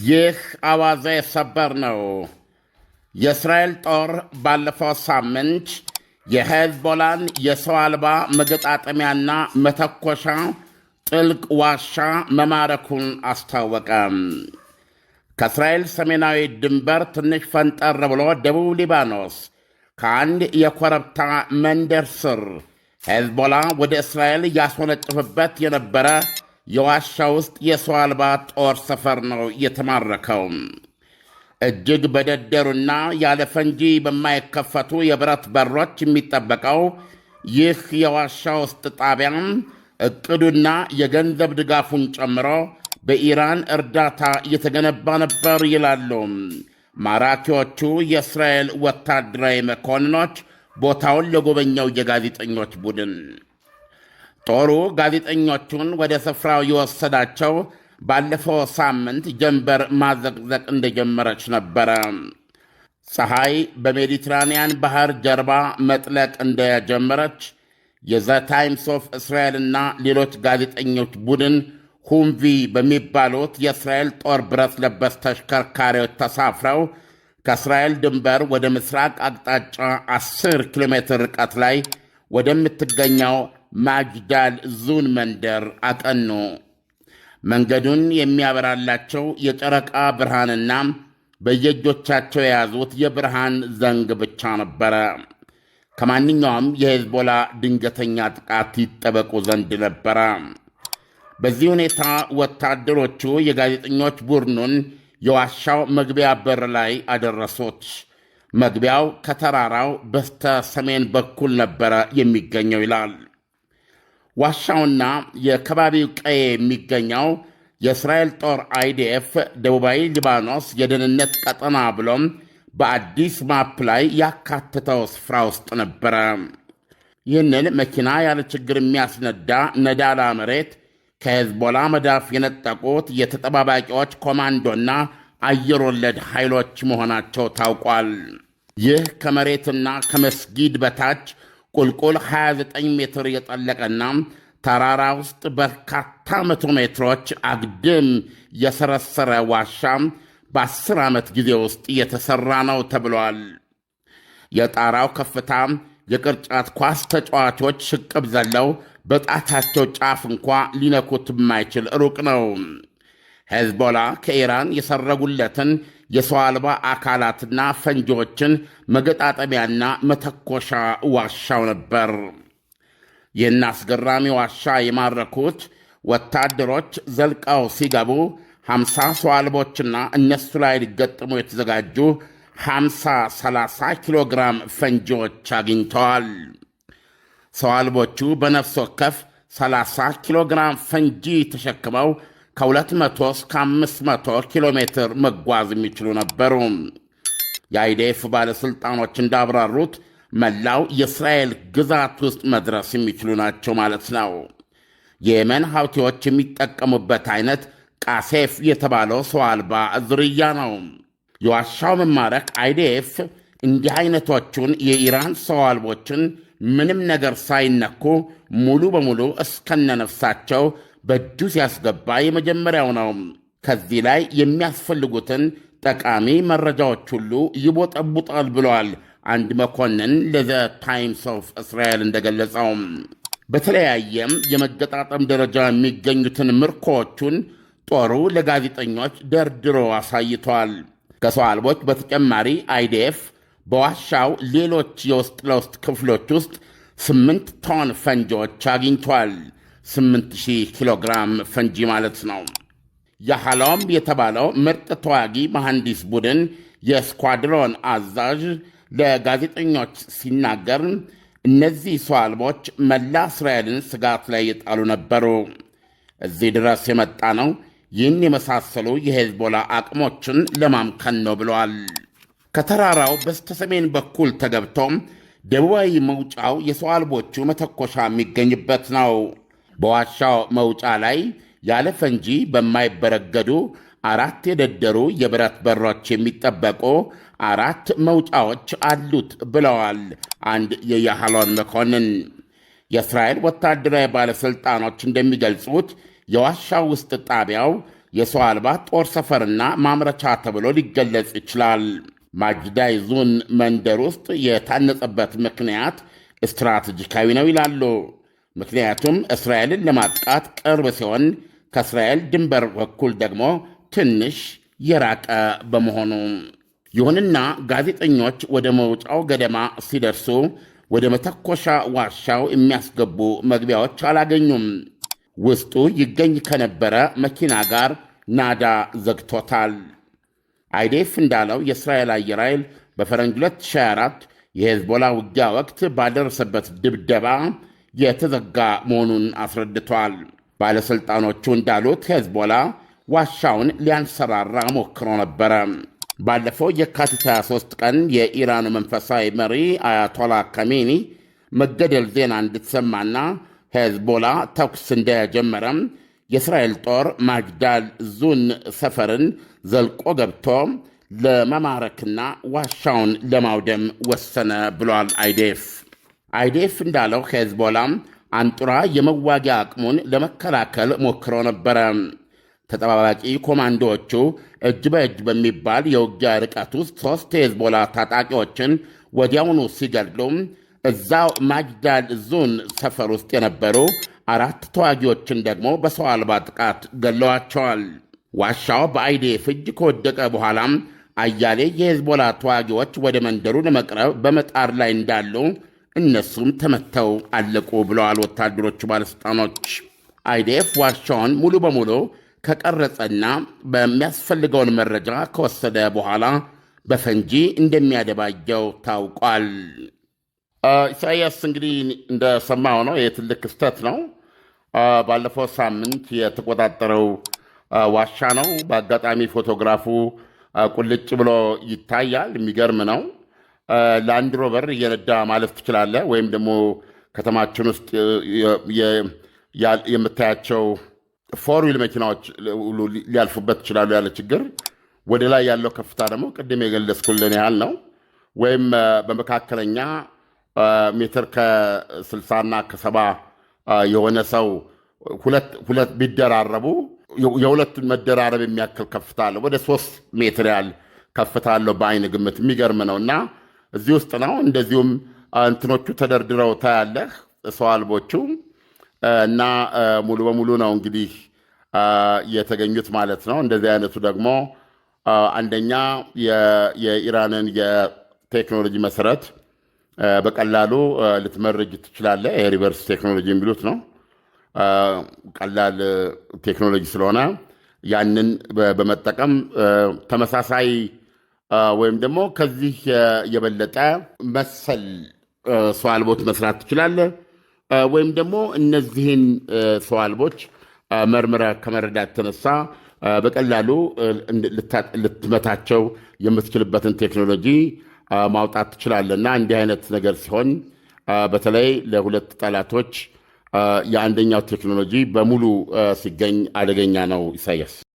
ይህ አዋዜ ሰበር ነው። የእስራኤል ጦር ባለፈው ሳምንት የሄዝቦላን የሰው አልባ መገጣጠሚያና መተኮሻ ጥልቅ ዋሻ መማረኩን አስታወቀ። ከእስራኤል ሰሜናዊ ድንበር ትንሽ ፈንጠር ብሎ ደቡብ ሊባኖስ ከአንድ የኮረብታ መንደር ስር ሄዝቦላ ወደ እስራኤል ያስወነጭፍበት የነበረ የዋሻ ውስጥ የሰው አልባ ጦር ሰፈር ነው የተማረከው። እጅግ በደደሩና ያለ ፈንጂ በማይከፈቱ የብረት በሮች የሚጠበቀው ይህ የዋሻ ውስጥ ጣቢያም ዕቅዱና የገንዘብ ድጋፉን ጨምሮ በኢራን እርዳታ እየተገነባ ነበር ይላሉ ማራኪዎቹ የእስራኤል ወታደራዊ መኮንኖች ቦታውን ለጎበኘው የጋዜጠኞች ቡድን። ጦሩ ጋዜጠኞቹን ወደ ስፍራው የወሰዳቸው ባለፈው ሳምንት ጀንበር ማዘቅዘቅ እንደጀመረች ነበረ። ፀሐይ በሜዲትራንያን ባህር ጀርባ መጥለቅ እንደጀመረች የዘ ታይምስ ኦፍ እስራኤልና ሌሎች ጋዜጠኞች ቡድን ሁምቪ በሚባሉት የእስራኤል ጦር ብረት ለበስ ተሽከርካሪዎች ተሳፍረው ከእስራኤል ድንበር ወደ ምስራቅ አቅጣጫ 10 ኪሎ ሜትር ርቀት ላይ ወደምትገኘው ማጅዳል ዙን መንደር አቀኑ። መንገዱን የሚያበራላቸው የጨረቃ ብርሃንና በየእጆቻቸው የያዙት የብርሃን ዘንግ ብቻ ነበረ። ከማንኛውም የሄዝቦላ ድንገተኛ ጥቃት ይጠበቁ ዘንድ ነበረ። በዚህ ሁኔታ ወታደሮቹ የጋዜጠኞች ቡድኑን የዋሻው መግቢያ በር ላይ አደረሱት። መግቢያው ከተራራው በስተ ሰሜን በኩል ነበረ የሚገኘው ይላል። ዋሻውና የከባቢው ቀዬ የሚገኘው የእስራኤል ጦር አይዲኤፍ ደቡባዊ ሊባኖስ የደህንነት ቀጠና ብሎም በአዲስ ማፕ ላይ ያካትተው ስፍራ ውስጥ ነበረ። ይህንን መኪና ያለ ችግር የሚያስነዳ ነዳላ መሬት ከሄዝቦላ መዳፍ የነጠቁት የተጠባባቂዎች ኮማንዶና አየር ወለድ ኃይሎች መሆናቸው ታውቋል። ይህ ከመሬትና ከመስጊድ በታች ቁልቁል 29 ሜትር የጠለቀና ተራራ ውስጥ በርካታ መቶ ሜትሮች አግድም የሰረሰረ ዋሻ በ10 ዓመት ጊዜ ውስጥ የተሠራ ነው ተብሏል። የጣራው ከፍታ የቅርጫት ኳስ ተጫዋቾች ሽቅብ ዘለው በጣታቸው ጫፍ እንኳ ሊነኩት የማይችል ሩቅ ነው። ሄዝቦላ ከኢራን የሰረጉለትን የሰው አልባ አካላትና ፈንጂዎችን መገጣጠሚያና መተኮሻ ዋሻው ነበር። ይህን አስገራሚ ዋሻ የማረኩት ወታደሮች ዘልቀው ሲገቡ 50 ሰው አልቦችና እነሱ ላይ ሊገጥሙ የተዘጋጁ 30 ኪሎ ግራም ፈንጂዎች አግኝተዋል። ሰው አልቦቹ በነፍስ ወከፍ 30 ኪሎ ግራም ፈንጂ ተሸክመው ከ200 እስከ 500 ኪሎ ሜትር መጓዝ የሚችሉ ነበሩ። የአይዴፍ ባለሥልጣኖች እንዳብራሩት መላው የእስራኤል ግዛት ውስጥ መድረስ የሚችሉ ናቸው ማለት ነው። የየመን ሐውቲዎች የሚጠቀሙበት አይነት ቃሴፍ የተባለው ሰው አልባ ዝርያ ነው። የዋሻው መማረክ አይዴፍ እንዲህ አይነቶቹን የኢራን ሰው አልቦችን ምንም ነገር ሳይነኩ ሙሉ በሙሉ እስከነነፍሳቸው በእጁ ሲያስገባ የመጀመሪያው ነው። ከዚህ ላይ የሚያስፈልጉትን ጠቃሚ መረጃዎች ሁሉ ይቦጠቡጣል ብለዋል አንድ መኮንን ለዘ ታይምስ ኦፍ እስራኤል እንደገለጸው። በተለያየም የመገጣጠም ደረጃ የሚገኙትን ምርኮዎቹን ጦሩ ለጋዜጠኞች ደርድሮ አሳይቷል። ከሰው አልቦች በተጨማሪ አይዲኤፍ በዋሻው ሌሎች የውስጥ ለውስጥ ክፍሎች ውስጥ 8 ቶን ፈንጂዎች አግኝቷል። 8000 ኪሎ ግራም ፈንጂ ማለት ነው። የሃሎም የተባለው ምርጥ ተዋጊ መሐንዲስ ቡድን የስኳድሮን አዛዥ ለጋዜጠኞች ሲናገር እነዚህ ሰው አልቦች መላ እስራኤልን ስጋት ላይ የጣሉ ነበሩ። እዚህ ድረስ የመጣ ነው ይህን የመሳሰሉ የሄዝቦላ አቅሞችን ለማምከን ነው ብለዋል። ከተራራው በስተሰሜን በኩል ተገብቶም ደቡባዊ መውጫው የሰው አልቦቹ መተኮሻ የሚገኝበት ነው። በዋሻው መውጫ ላይ ያለ ፈንጂ በማይበረገዱ 4 የደደሩ የብረት በሮች የሚጠበቁ 4 መውጫዎች አሉት ብለዋል አንድ የያህሎን መኮንን። የእስራኤል ወታደራዊ ባለሥልጣኖች እንደሚገልጹት የዋሻው ውስጥ ጣቢያው የሰው አልባ ጦር ሰፈርና ማምረቻ ተብሎ ሊገለጽ ይችላል። ማጅዳይዙን መንደር ውስጥ የታነጸበት ምክንያት ስትራቴጂካዊ ነው ይላሉ። ምክንያቱም እስራኤልን ለማጥቃት ቅርብ ሲሆን ከእስራኤል ድንበር በኩል ደግሞ ትንሽ የራቀ በመሆኑ። ይሁንና ጋዜጠኞች ወደ መውጫው ገደማ ሲደርሱ ወደ መተኮሻ ዋሻው የሚያስገቡ መግቢያዎች አላገኙም። ውስጡ ይገኝ ከነበረ መኪና ጋር ናዳ ዘግቶታል። አይዴፍ እንዳለው የእስራኤል አየር ኃይል በፈረንጅ 2024 የሄዝቦላ ውጊያ ወቅት ባደረሰበት ድብደባ የተዘጋ መሆኑን አስረድቷል። ባለሥልጣኖቹ እንዳሉት ሄዝቦላ ዋሻውን ሊያንሰራራ ሞክሮ ነበረ። ባለፈው የካቲት 23 ቀን የኢራን መንፈሳዊ መሪ አያቶላ ካሜኒ መገደል ዜና እንድትሰማና ሄዝቦላ ተኩስ እንደጀመረም የእስራኤል ጦር ማጅዳል ዙን ሰፈርን ዘልቆ ገብቶ ለመማረክና ዋሻውን ለማውደም ወሰነ ብሏል አይዴፍ እንዳለው ሄዝቦላ አንጡራ የመዋጊያ አቅሙን ለመከላከል ሞክሮ ነበረ። ተጠባባቂ ኮማንዶዎቹ እጅ በእጅ በሚባል የውጊያ ርቀት ውስጥ 3 የሄዝቦላ ታጣቂዎችን ወዲያውኑ ሲገድሉ እዛው ማጅዳል ዙን ሰፈር ውስጥ የነበሩ 4 ተዋጊዎችን ደግሞ በሰው አልባ ጥቃት ገለዋቸዋል። ዋሻው በአይዴፍ እጅ ከወደቀ በኋላም አያሌ የሄዝቦላ ተዋጊዎች ወደ መንደሩ ለመቅረብ በመጣር ላይ እንዳሉ እነሱም ተመተው አለቁ ብለዋል ወታደሮቹ ባለሥልጣኖች። አይዴፍ ዋሻውን ሙሉ በሙሉ ከቀረጸና በሚያስፈልገውን መረጃ ከወሰደ በኋላ በፈንጂ እንደሚያደባየው ታውቋል። ኢሳይያስ እንግዲህ እንደሰማው ነው። ይህ ትልቅ ክስተት ነው። ባለፈው ሳምንት የተቆጣጠረው ዋሻ ነው። በአጋጣሚ ፎቶግራፉ ቁልጭ ብሎ ይታያል። የሚገርም ነው። ላንድ ሮቨር እየነዳ ማለፍ ትችላለህ፣ ወይም ደግሞ ከተማችን ውስጥ የምታያቸው ፎርዊል መኪናዎች ሊያልፉበት ይችላሉ ያለ ችግር። ወደ ላይ ያለው ከፍታ ደግሞ ቅድም የገለጽኩልን ያህል ነው። ወይም በመካከለኛ ሜትር ከ60ና ከ70 የሆነ ሰው ሁለት ቢደራረቡ የሁለቱን መደራረብ የሚያክል ከፍታ አለው። ወደ 3 ሜትር ያህል ከፍታ አለው በአይን ግምት። የሚገርም ነው። እና እዚህ ውስጥ ነው እንደዚሁም እንትኖቹ ተደርድረው ታያለህ፣ ሰው አልቦቹ እና ሙሉ በሙሉ ነው እንግዲህ የተገኙት ማለት ነው። እንደዚህ አይነቱ ደግሞ አንደኛ የኢራንን የቴክኖሎጂ መሰረት በቀላሉ ልትመርጅ ትችላለህ። የሪቨርስ ቴክኖሎጂ የሚሉት ነው። ቀላል ቴክኖሎጂ ስለሆነ ያንን በመጠቀም ተመሳሳይ ወይም ደግሞ ከዚህ የበለጠ መሰል ሰው አልቦች መስራት ትችላለህ። ወይም ደግሞ እነዚህን ሰው አልቦች መርምረ ከመረዳት የተነሳ በቀላሉ ልትመታቸው የምትችልበትን ቴክኖሎጂ ማውጣት ትችላለና እንዲህ አይነት ነገር ሲሆን በተለይ ለሁለት ጠላቶች የአንደኛው ቴክኖሎጂ በሙሉ ሲገኝ አደገኛ ነው። ኢሳያስ